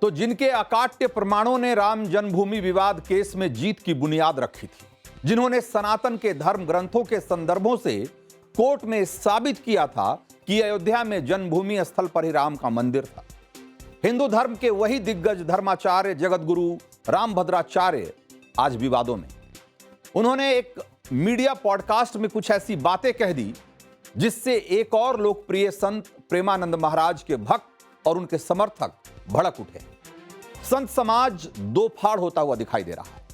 तो जिनके अकाट्य प्रमाणों ने राम जन्मभूमि विवाद केस में जीत की बुनियाद रखी थी, जिन्होंने सनातन के धर्म ग्रंथों के संदर्भों से कोर्ट में साबित किया था कि अयोध्या में जन्मभूमि स्थल पर ही राम का मंदिर था, हिंदू धर्म के वही दिग्गज धर्माचार्य जगतगुरु रामभद्राचार्य आज विवादों में। उन्होंने एक मीडिया पॉडकास्ट में कुछ ऐसी बातें कह दी जिससे एक और लोकप्रिय संत प्रेमानंद महाराज के भक्त और उनके समर्थक भड़क उठे। संत समाज दो फाड़ होता हुआ दिखाई दे रहा है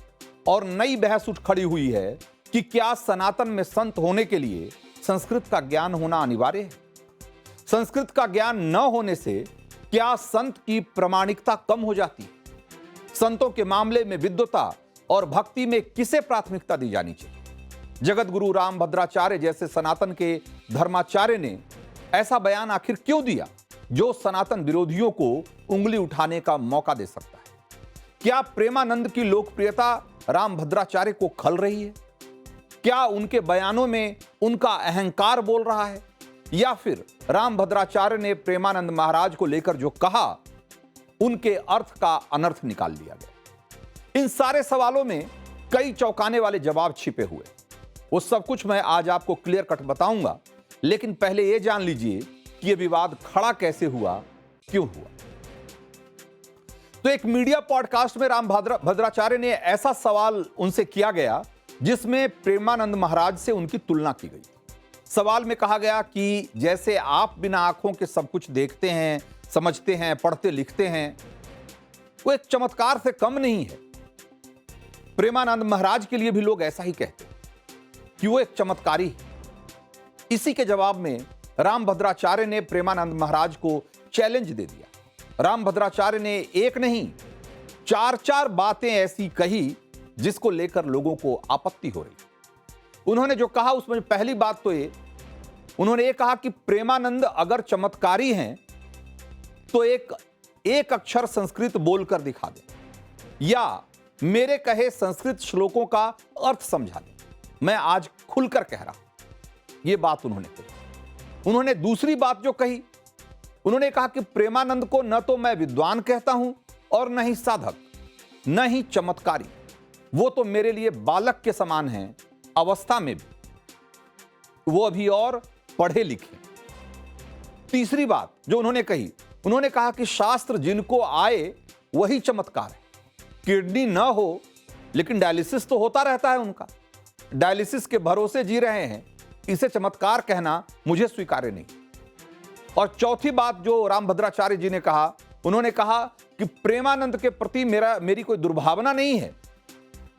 और नई बहस उठ खड़ी हुई है कि क्या सनातन में संत होने के लिए संस्कृत का ज्ञान होना अनिवार्य है? संस्कृत का ज्ञान न होने से क्या संत की प्रामाणिकता कम हो जाती है? संतों के मामले में विद्वता और भक्ति में किसे प्राथमिकता दी जानी चाहिए? जगतगुरु रामभद्राचार्य जैसे सनातन के धर्माचार्य ने ऐसा बयान आखिर क्यों दिया जो सनातन विरोधियों को उंगली उठाने का मौका दे सकता है? क्या प्रेमानंद की लोकप्रियता रामभद्राचार्य को खल रही है? क्या उनके बयानों में उनका अहंकार बोल रहा है, या फिर रामभद्राचार्य ने प्रेमानंद महाराज को लेकर जो कहा उनके अर्थ का अनर्थ निकाल लिया गया? इन सारे सवालों में कई चौंकाने वाले जवाब छिपे हुए। वो सब कुछ मैं आज आपको क्लियर कट बताऊंगा, लेकिन पहले यह जान लीजिए कि यह विवाद खड़ा कैसे हुआ, क्यों हुआ। तो एक मीडिया पॉडकास्ट में रामभद्राचार्य ने ऐसा सवाल उनसे किया गया जिसमें प्रेमानंद महाराज से उनकी तुलना की गई। सवाल में कहा गया कि जैसे आप बिना आंखों के सब कुछ देखते हैं, समझते हैं, पढ़ते लिखते हैं, वो एक चमत्कार से कम नहीं है। प्रेमानंद महाराज के लिए भी लोग ऐसा ही कहते हैं कि वो एक चमत्कारी है। इसी के जवाब में रामभद्राचार्य ने प्रेमानंद महाराज को चैलेंज दे दिया। रामभद्राचार्य ने एक नहीं, चार बातें ऐसी कही जिसको लेकर लोगों को आपत्ति हो रही। उन्होंने जो कहा उसमें पहली बात तो उन्होंने ये कहा कि प्रेमानंद अगर चमत्कारी हैं तो एक अक्षर संस्कृत बोलकर दिखा दें, या मेरे कहे संस्कृत श्लोकों का अर्थ समझा दें। मैं आज खुलकर कह रहा हूं, यह बात उन्होंने कही। उन्होंने दूसरी बात जो कही, उन्होंने कहा कि प्रेमानंद को न तो मैं विद्वान कहता हूं और न ही साधक, न ही चमत्कारी। वो तो मेरे लिए बालक के समान हैं, अवस्था में भी वो अभी और पढ़े लिखे। तीसरी बात जो उन्होंने कही, उन्होंने कहा कि शास्त्र जिनको आए वही चमत्कार है। किडनी न हो लेकिन डायलिसिस तो होता रहता है उनका, डायलिसिस के भरोसे जी रहे हैं, इसे चमत्कार कहना मुझे स्वीकार्य नहीं। और चौथी बात जो रामभद्राचार्य जी ने कहा, उन्होंने कहा कि प्रेमानंद के प्रति मेरी कोई दुर्भावना नहीं है,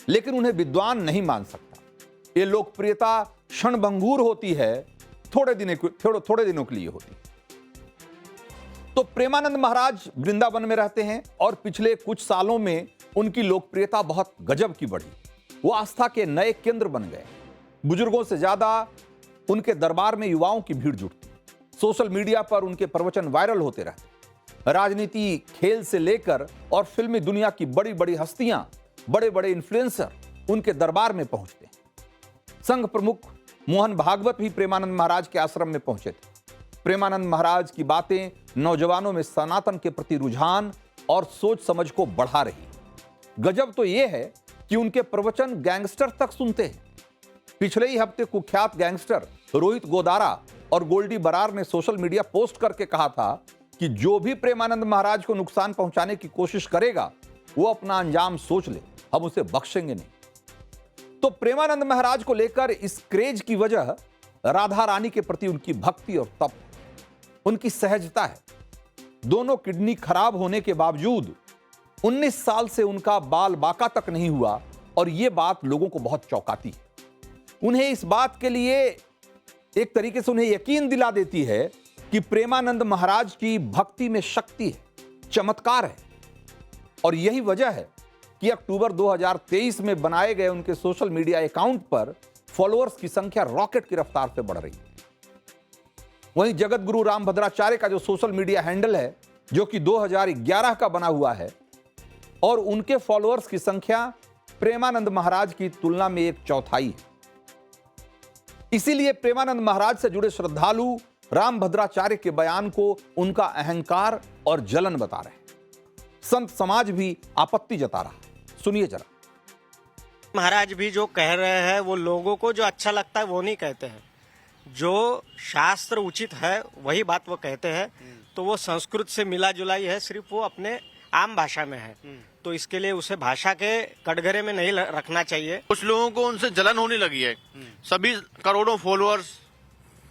लेकिन उन्हें विद्वान नहीं मान सकता। ये लोकप्रियता क्षणभंगुर होती है, थोड़े दिनों के लिए होती है। तो प्रेमानंद महाराज वृंदावन में रहते हैं और पिछले कुछ सालों में उनकी लोकप्रियता बहुत गजब की बढ़ी। वो आस्था के नए केंद्र बन गए। बुजुर्गों से ज्यादा उनके दरबार में युवाओं की भीड़ जुटती। सोशल मीडिया पर उनके प्रवचन वायरल होते रहते। राजनीति, खेल से लेकर और फिल्मी दुनिया की बड़ी बड़ी हस्तियां, बड़े बड़े इन्फ्लुएंसर उनके दरबार में पहुंचते हैं। संघ प्रमुख मोहन भागवत भी प्रेमानंद महाराज के आश्रम में पहुंचे थे। प्रेमानंद महाराज की बातें नौजवानों में सनातन के प्रति रुझान और सोच समझ को बढ़ा रही। गजब तो यह है कि उनके प्रवचन गैंगस्टर तक सुनते हैं। पिछले ही हफ्ते कुख्यात गैंगस्टर रोहित गोदारा और गोल्डी बरार ने सोशल मीडिया पोस्ट करके कहा था कि जो भी प्रेमानंद महाराज को नुकसान पहुंचाने की कोशिश करेगा वो अपना अंजाम सोच ले, हम उसे बख्शेंगे नहीं। तो प्रेमानंद महाराज को लेकर इस क्रेज की वजह राधा रानी के प्रति उनकी भक्ति और तप, उनकी सहजता है। दोनों किडनी खराब होने के बावजूद 19 साल से उनका बाल बाका तक नहीं हुआ, और यह बात लोगों को बहुत चौंकाती है। उन्हें इस बात के लिए एक तरीके से उन्हें यकीन दिला देती है कि प्रेमानंद महाराज की भक्ति में शक्ति है, चमत्कार है। और यही वजह है कि अक्टूबर 2023 में बनाए गए उनके सोशल मीडिया अकाउंट पर फॉलोअर्स की संख्या रॉकेट की रफ्तार से बढ़ रही है। वहीं जगतगुरु रामभद्राचार्य का जो सोशल मीडिया हैंडल है, जो कि 2011 का बना हुआ है, और उनके फॉलोअर्स की संख्या प्रेमानंद महाराज की तुलना में 1/4 है। इसीलिए प्रेमानंद महाराज से जुड़े श्रद्धालु रामभद्राचार्य के बयान को उनका अहंकार और जलन बता रहे हैं। संत समाज भी आपत्ति जता रहा है। सुनिए जरा। महाराज भी जो कह रहे हैं वो लोगों को जो अच्छा लगता है वो नहीं कहते हैं, जो शास्त्र उचित है वही बात वो कहते हैं। तो वो संस्कृत से मिला जुलाई है, सिर्फ वो अपने आम भाषा में है, तो इसके लिए उसे भाषा के कटघरे में नहीं रखना चाहिए। कुछ लोगों को उनसे जलन होने लगी है। सभी करोड़ों फॉलोअर्स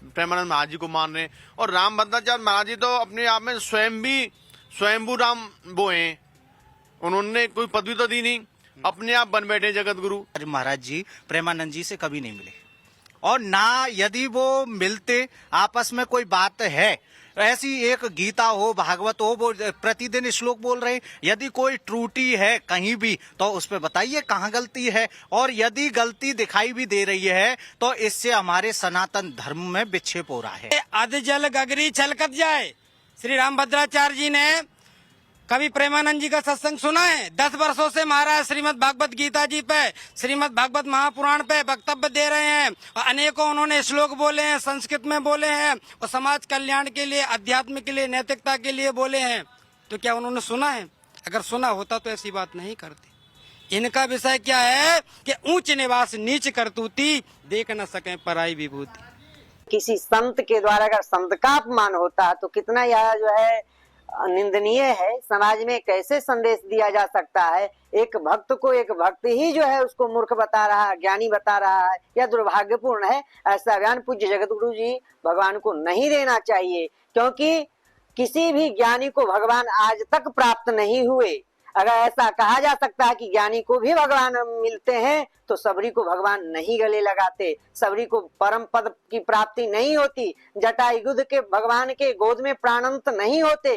प्रेमानंद महाराज जी को मान रहे हैं, और रामभद्राचार्य महाराज जी तो अपने आप में स्वयं भी स्वयंभू राम वो हैं, उन्होंने कोई पदवी तो दी नहीं, अपने आप बन बैठे जगत गुरु। महाराज जी प्रेमानंद जी से कभी नहीं मिले, और ना यदि वो मिलते आपस में कोई बात है, ऐसी एक गीता हो भागवत हो, वो प्रतिदिन श्लोक बोल रहे हैं, यदि कोई त्रुटि है कहीं भी तो उस पर बताइए कहाँ गलती है, और यदि गलती दिखाई भी दे रही है तो इससे हमारे सनातन धर्म में विक्षेप हो रहा है। अध जल गगरी छलकत जाए। श्री रामभद्राचार्य जी ने कभी प्रेमानंद जी का सत्संग सुना है? 10 वर्षों से महाराज श्रीमद् भागवत गीता जी पे, श्रीमद् भागवत महापुराण पे वक्तव्य दे रहे हैं, और अनेकों उन्होंने श्लोक बोले हैं, संस्कृत में बोले हैं, और समाज कल्याण के लिए, अध्यात्म के लिए, नैतिकता के लिए बोले हैं। तो क्या उन्होंने सुना है? अगर सुना होता तो ऐसी बात नहीं करते। इनका विषय क्या है कि ऊंच निवास नीच करतूती, देख न सके पराई विभूति। किसी संत के द्वारा अगर संत का अपमान होता है तो कितना यह जो है निंदनीय है। समाज में कैसे संदेश दिया जा सकता है? एक भक्त को एक भक्त ही जो है उसको मूर्ख बता रहा है, ज्ञानी बता रहा है, यह दुर्भाग्यपूर्ण है। ऐसा ज्ञान पूज्य जगतगुरु जी भगवान को नहीं देना चाहिए, क्योंकि किसी भी ज्ञानी को भगवान आज तक प्राप्त नहीं हुए। अगर ऐसा कहा जा सकता है कि ज्ञानी को भी भगवान मिलते हैं तो सबरी को भगवान नहीं गले लगाते, सबरी को परम पद की प्राप्ति नहीं होती, जटायुध के भगवान के गोद में प्राणंत नहीं होते।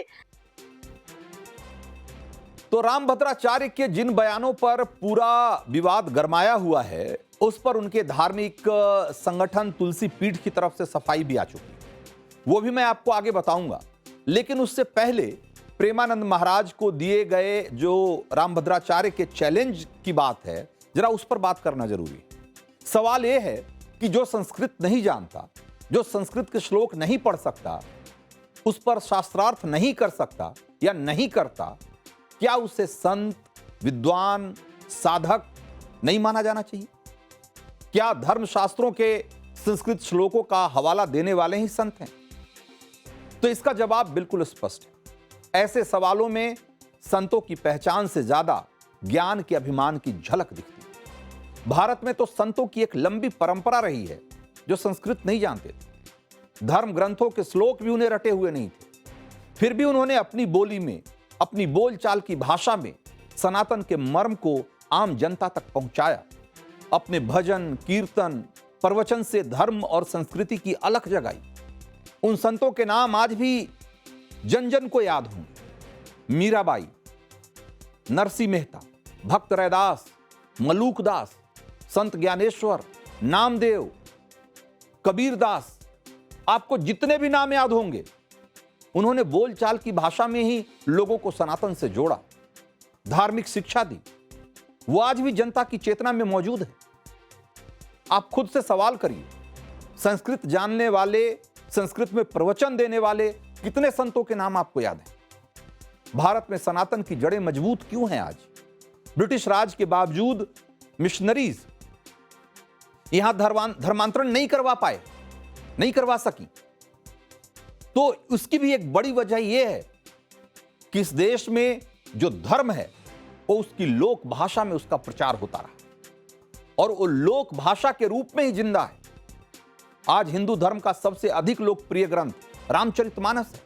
तो रामभद्राचार्य के जिन बयानों पर पूरा विवाद गरमाया हुआ है, उस पर उनके धार्मिक संगठन तुलसी पीठ की तरफ से सफाई भी आ चुकी है, वो भी मैं आपको आगे बताऊंगा। लेकिन उससे पहले प्रेमानंद महाराज को दिए गए जो रामभद्राचार्य के चैलेंज की बात है, जरा उस पर बात करना जरूरी है। सवाल यह है कि जो संस्कृत नहीं जानता, जो संस्कृत के श्लोक नहीं पढ़ सकता, उस पर शास्त्रार्थ नहीं कर सकता या नहीं करता, क्या उसे संत, विद्वान, साधक नहीं माना जाना चाहिए? क्या धर्मशास्त्रों के संस्कृत श्लोकों का हवाला देने वाले ही संत हैं? तो इसका जवाब बिल्कुल स्पष्ट है। ऐसे सवालों में संतों की पहचान से ज्यादा ज्ञान के अभिमान की झलक दिखती है। भारत में तो संतों की एक लंबी परंपरा रही है जो संस्कृत नहीं जानते थे, धर्म ग्रंथों के श्लोक भी उन्हें रटे हुए नहीं थे, फिर भी उन्होंने अपनी बोली में, अपनी बोलचाल की भाषा में सनातन के मर्म को आम जनता तक पहुंचाया। अपने भजन, कीर्तन, प्रवचन से धर्म और संस्कृति की अलख जगाई। उन संतों के नाम आज भी जन जन को याद होंगे। मीराबाई, नरसिंह मेहता, भक्त रैदास, मलूकदास, संत ज्ञानेश्वर, नामदेव, कबीरदास, आपको जितने भी नाम याद होंगे, उन्होंने बोलचाल की भाषा में ही लोगों को सनातन से जोड़ा, धार्मिक शिक्षा दी। वो आज भी जनता की चेतना में मौजूद है। आप खुद से सवाल करिए, संस्कृत जानने वाले, संस्कृत में प्रवचन देने वाले कितने संतों के नाम आपको याद हैं? भारत में सनातन की जड़ें मजबूत क्यों हैं आज? ब्रिटिश राज के बावजूद मिशनरीज यहां धर्मांतरण नहीं करवा पाए, नहीं करवा सकी। तो उसकी भी एक बड़ी वजह यह है कि इस देश में जो धर्म है वो उसकी लोक भाषा में उसका प्रचार होता रहा, और वो लोक भाषा के रूप में ही जिंदा है। आज हिंदू धर्म का सबसे अधिक लोकप्रिय ग्रंथ रामचरितमानस है,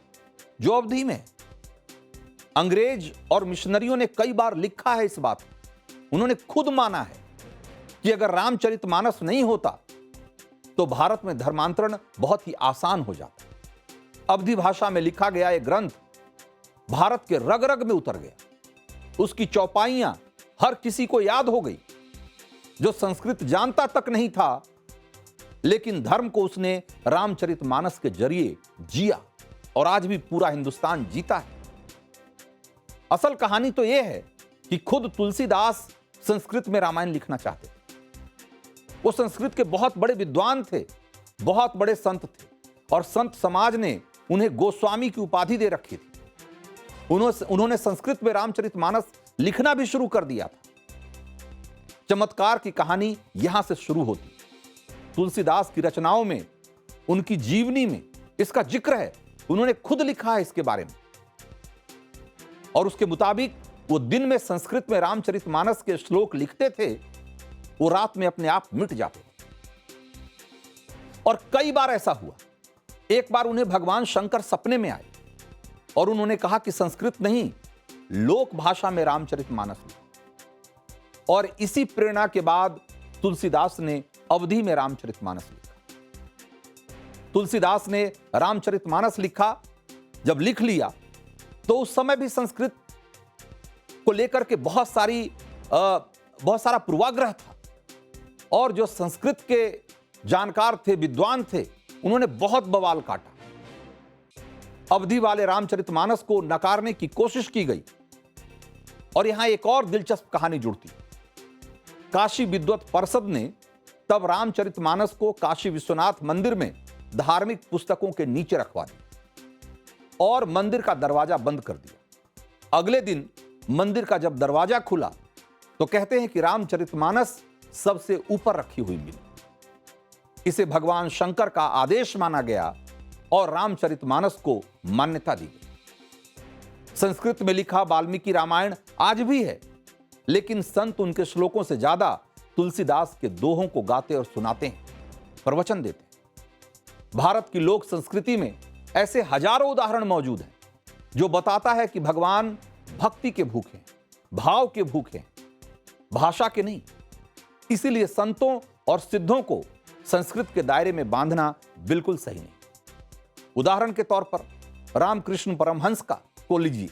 जो अवधि में है। अंग्रेज और मिशनरियों ने कई बार लिखा है इस बात, उन्होंने खुद माना है कि अगर रामचरितमानस नहीं होता तो भारत में धर्मांतरण बहुत ही आसान हो जाता। अवधी भाषा में लिखा गया यह ग्रंथ भारत के रग रग में उतर गया, उसकी चौपाइयां हर किसी को याद हो गई। जो संस्कृत जानता तक नहीं था, लेकिन धर्म को उसने रामचरितमानस के जरिए जिया, और आज भी पूरा हिंदुस्तान जीता है। असल कहानी तो यह है कि खुद तुलसीदास संस्कृत में रामायण लिखना चाहते थे। वो संस्कृत के बहुत बड़े विद्वान थे, बहुत बड़े संत थे, और संत समाज ने उन्हें गोस्वामी की उपाधि दे रखी थी। उन्होंने संस्कृत में रामचरितमानस लिखना भी शुरू कर दिया था। चमत्कार की कहानी यहां से शुरू होती। तुलसीदास की रचनाओं में, उनकी जीवनी में इसका जिक्र है। उन्होंने खुद लिखा है इसके बारे में, और उसके मुताबिक वो दिन में संस्कृत में रामचरितमानस के श्लोक लिखते थे, वो रात में अपने आप मिट जाते थे। और कई बार ऐसा हुआ। एक बार उन्हें भगवान शंकर सपने में आए और उन्होंने कहा कि संस्कृत नहीं, लोक भाषा में रामचरितमानस लिखो। और इसी प्रेरणा के बाद तुलसीदास ने अवधी में रामचरितमानस लिखा। तुलसीदास ने रामचरितमानस लिखा। जब लिख लिया तो उस समय भी संस्कृत को लेकर के बहुत सारा पूर्वाग्रह था, और जो संस्कृत के जानकार थे, विद्वान थे, उन्होंने बहुत बवाल काटा। अवधी वाले रामचरितमानस को नकारने की कोशिश की गई। और यहां एक और दिलचस्प कहानी जुड़ती। काशी विद्वत परिषद ने तब रामचरितमानस को काशी विश्वनाथ मंदिर में धार्मिक पुस्तकों के नीचे रखवा दिया और मंदिर का दरवाजा बंद कर दिया। अगले दिन मंदिर का जब दरवाजा खुला तो कहते हैं कि रामचरितमानस सबसे ऊपर रखी हुई मिली। इसे भगवान शंकर का आदेश माना गया और रामचरितमानस को मान्यता दी गई। संस्कृत में लिखा वाल्मीकि रामायण आज भी है, लेकिन संत उनके श्लोकों से ज्यादा तुलसीदास के दोहों को गाते और सुनाते हैं, प्रवचन देते हैं। भारत की लोक संस्कृति में ऐसे हजारों उदाहरण मौजूद हैं जो बताता है कि भगवान भक्ति के भूखे हैं, भाव के भूखे हैं, भाषा के नहीं। इसीलिए संतों और सिद्धों को संस्कृत के दायरे में बांधना बिल्कुल सही नहीं। उदाहरण के तौर पर रामकृष्ण परमहंस को लीजिए,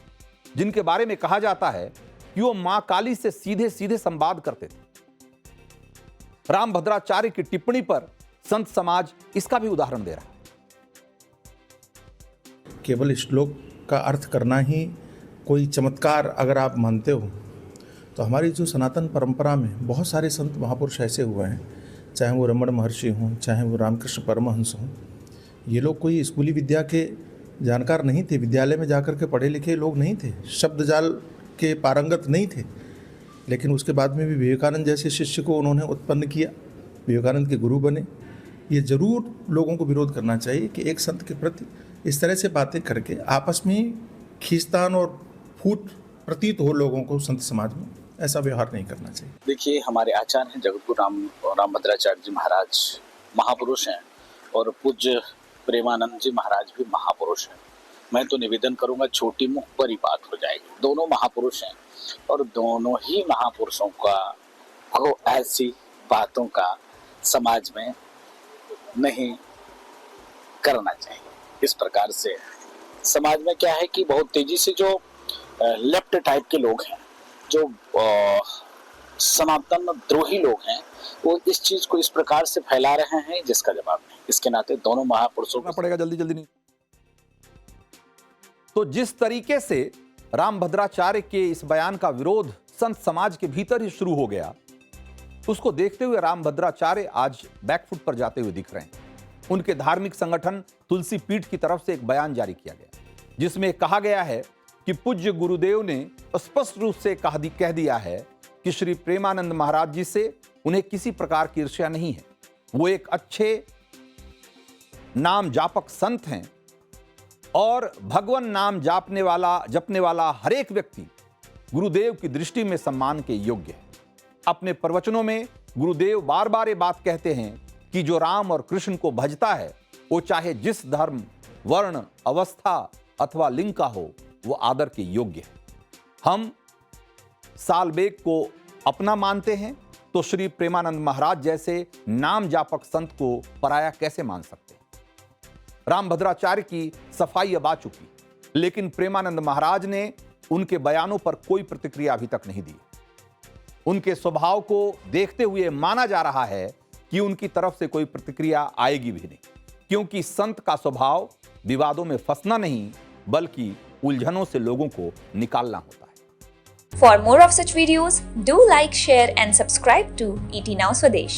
जिनके बारे में कहा जाता है कि वो मां काली से सीधे सीधे संवाद करते थे। रामभद्राचार्य की टिप्पणी पर संत समाज इसका भी उदाहरण दे रहा है। केवल श्लोक का अर्थ करना ही कोई चमत्कार अगर आप मानते हो, तो हमारी जो सनातन परंपरा में बहुत सारे संत महापुरुष ऐसे हुए हैं, चाहे वो रमण महर्षि हों, चाहे वो रामकृष्ण परमहंस हों। ये लोग कोई स्कूली विद्या के जानकार नहीं थे, विद्यालय में जाकर के पढ़े लिखे लोग नहीं थे, शब्द जाल के पारंगत नहीं थे, लेकिन उसके बाद में भी विवेकानंद जैसे शिष्य को उन्होंने उत्पन्न किया, विवेकानंद के गुरु बने। ये जरूर लोगों को विरोध करना चाहिए कि एक संत के प्रति इस तरह से बातें करके आपस में खींचतान और फूट प्रतीत हो लोगों को संत समाज में, ऐसा व्यवहार नहीं करना चाहिए। देखिए, हमारे आचार्य हैं जगतगुरु रामभद्राचार्य जी महाराज महापुरुष हैं, और पूज्य प्रेमानंद जी महाराज भी महापुरुष हैं। मैं तो निवेदन करूंगा, छोटी मुख पर ही बात हो जाएगी। दोनों महापुरुष हैं और दोनों ही महापुरुषों को ऐसी बातों का समाज में नहीं करना चाहिए। इस प्रकार से समाज में क्या है कि बहुत तेजी से जो लेफ्ट टाइप के लोग हैं, जो सनातन द्रोही लोग हैं, वो इस चीज को इस प्रकार से फैला रहे हैं जिसका जवाब नहीं। इसके नाते दोनों महापुरुषों को पड़ेगा जल्दी नहीं। तो जिस तरीके से रामभद्राचार्य के इस बयान का विरोध संत समाज के भीतर ही शुरू हो गया, उसको देखते हुए रामभद्राचार्य आज बैकफुट पर जाते हुए दिख रहे हैं। उनके धार्मिक संगठन तुलसी पीठ की तरफ से एक बयान जारी किया गया, जिसमें कहा गया है कि पूज्य गुरुदेव ने स्पष्ट रूप से कह दिया है कि श्री प्रेमानंद महाराज जी से उन्हें किसी प्रकार की ईर्ष्या नहीं है। वो एक अच्छे नाम जापक संत हैं और भगवान नाम जपने वाला हर एक व्यक्ति गुरुदेव की दृष्टि में सम्मान के योग्य है। अपने प्रवचनों में गुरुदेव बार बार ये बात कहते हैं कि जो राम और कृष्ण को भजता है, वो चाहे जिस धर्म, वर्ण, अवस्था अथवा लिंग का हो, वो आदर के योग्य है। हम सालबेग को अपना मानते हैं, तो श्री प्रेमानंद महाराज जैसे नाम जापक संत को पराया कैसे मान सकते हैं। रामभद्राचार्य की सफाई अब आ चुकी, लेकिन प्रेमानंद महाराज ने उनके बयानों पर कोई प्रतिक्रिया अभी तक नहीं दी। उनके स्वभाव को देखते हुए माना जा रहा है कि उनकी तरफ से कोई प्रतिक्रिया आएगी भी नहीं, क्योंकि संत का स्वभाव विवादों में फंसना नहीं, बल्कि उलझनों से लोगों को निकालना होता है। For more of such videos, do like, share and subscribe to ET Now Swadesh.